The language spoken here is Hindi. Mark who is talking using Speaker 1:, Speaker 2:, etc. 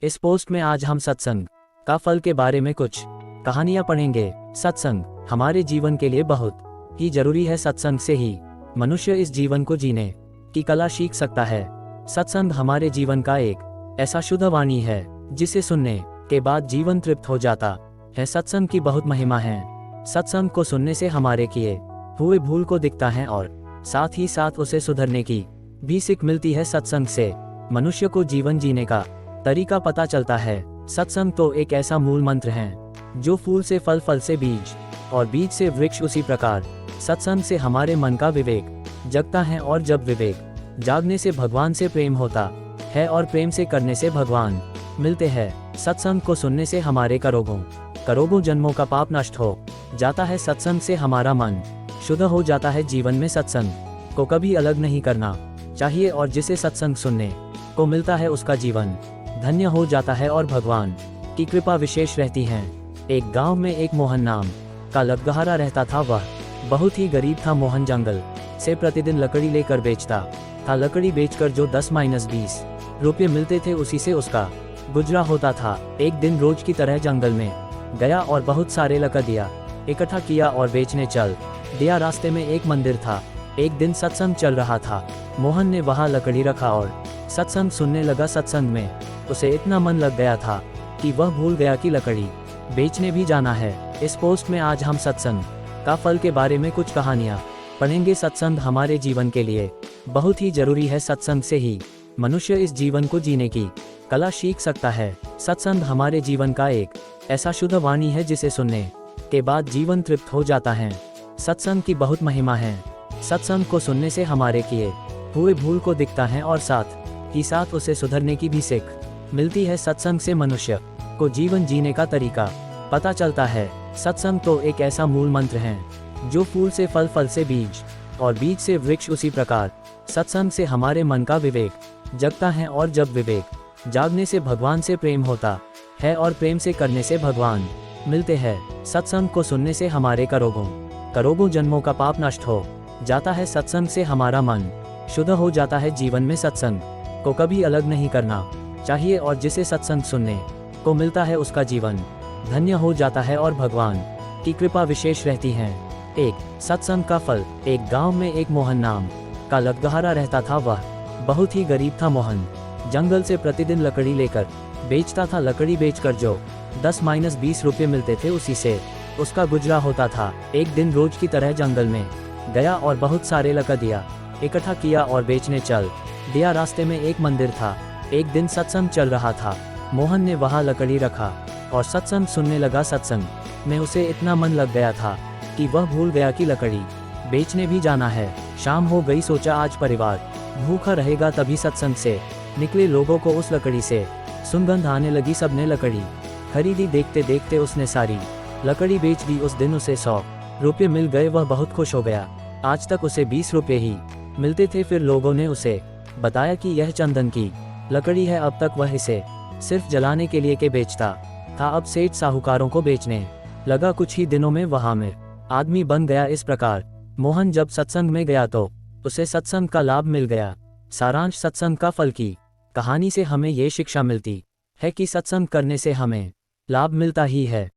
Speaker 1: इस पोस्ट में आज हम सत्संग का फल के बारे में कुछ कहानियां पढ़ेंगे। सत्संग हमारे जीवन के लिए बहुत ही जरूरी है। सत्संग से ही मनुष्य इस जीवन को जीने की कला सीख सकता है। सत्संग हमारे जीवन का एक ऐसा शुद्ध वाणी है जिसे सुनने के बाद जीवन तृप्त हो जाता है। सत्संग की बहुत महिमा है। सत्संग को सुनने से हमारे किए हुए भूल को दिखता है और साथ ही साथ उसे सुधरने की भी सीख मिलती है। सत्संग से मनुष्य को जीवन जीने का तरीका पता चलता है। सत्संग तो एक ऐसा मूल मंत्र है जो फूल से फल, फल से बीज और बीज से वृक्ष। उसी प्रकार सत्संग से हमारे मन का विवेक जगता है और जब विवेक जागने से भगवान से प्रेम होता है और प्रेम से करने से भगवान मिलते हैं। सत्संग को सुनने से हमारे करोड़ों जन्मों का पाप नष्ट हो जाता है। सत्संग से हमारा मन शुद्ध हो जाता है। जीवन में सत्संग को कभी अलग नहीं करना चाहिए और जिसे सत्संग सुनने को मिलता है उसका जीवन धन्य हो जाता है और भगवान की कृपा विशेष रहती है। एक गांव में एक मोहन नाम का लकड़हारा रहता था। वह बहुत ही गरीब था। मोहन जंगल से प्रतिदिन लकड़ी लेकर बेचता था। लकड़ी बेचकर जो 10-20 रुपये मिलते थे उसी से उसका गुजरा होता था। एक दिन रोज की तरह जंगल में गया और बहुत सारे लकड़ियाँ इकट्ठा किया और बेचने चल दिया। रास्ते में एक मंदिर था। एक दिन सत्संग चल रहा था। मोहन ने वहां लकड़ी रखा और सत्संग सुनने लगा। सत्संग में उसे इतना मन लग गया था कि वह भूल गया कि लकड़ी बेचने भी जाना है। इस पोस्ट में आज हम सत्संग का फल के बारे में कुछ कहानियां पढ़ेंगे। सत्संग हमारे जीवन के लिए बहुत ही जरूरी है। सत्संग से ही मनुष्य इस जीवन को जीने की कला सीख सकता है। सत्संग हमारे जीवन का एक ऐसा शुद्ध वाणी है जिसे सुनने के बाद जीवन तृप्त हो जाता है। सत्संग की बहुत महिमा है। सत्संग को सुनने से हमारे किए हुए भूल को दिखता है और साथ ही साथ उसे सुधरने की भी सीख मिलती है। सत्संग से मनुष्य को जीवन जीने का तरीका पता चलता है। सत्संग तो एक ऐसा मूल मंत्र है जो फूल से फल, फल से बीज और बीज से वृक्ष। उसी प्रकार सत्संग से हमारे मन का विवेक जगता है और जब विवेक जागने से भगवान से प्रेम होता है और प्रेम से करने से भगवान मिलते हैं। सत्संग को सुनने से हमारे करोड़ों जन्मों का पाप नष्ट हो जाता है। सत्संग से हमारा मन शुद्ध हो जाता है। जीवन में सत्संग को कभी अलग नहीं करना चाहिए और जिसे सत्संग सुनने को मिलता है उसका जीवन धन्य हो जाता है और भगवान की कृपा विशेष रहती है। एक सत्संग का फल। एक गांव में एक मोहन नाम का लकड़हारा रहता था। वह बहुत ही गरीब था। मोहन जंगल से प्रतिदिन लकड़ी लेकर बेचता था। लकड़ी बेचकर जो 10-20 रुपये मिलते थे उसी से उसका गुजरा होता था। एक दिन रोज की तरह जंगल में गया और बहुत सारे लकड़ियाँ इकट्ठा किया और बेचने चल दिया। रास्ते में एक मंदिर था। एक दिन सत्संग चल रहा था। मोहन ने वहां लकड़ी रखा और सत्संग सुनने लगा। सत्संग में उसे इतना मन लग गया था कि वह भूल गया कि लकड़ी बेचने भी जाना है। शाम हो गई। सोचा आज परिवार भूखा रहेगा। तभी सत्संग से निकले लोगों को उस लकड़ी से सुगंध आने लगी। सबने लकड़ी खरीदी। देखते देखते उसने सारी लकड़ी बेच दी। उस दिन उसे 100 रुपये मिल गए। वह बहुत खुश हो गया। आज तक उसे 20 रुपये ही मिलते थे। फिर लोगों ने उसे बताया कि यह चंदन की लकड़ी है। अब तक वह इसे सिर्फ जलाने के लिए के बेचता था। अब सेठ साहूकारों को बेचने लगा। कुछ ही दिनों में वहां में आदमी बन गया। इस प्रकार मोहन जब सत्संग में गया तो उसे सत्संग का लाभ मिल गया। सारांश सत्संग का फल की कहानी से हमें ये शिक्षा मिलती है कि सत्संग करने से हमें लाभ मिलता ही है।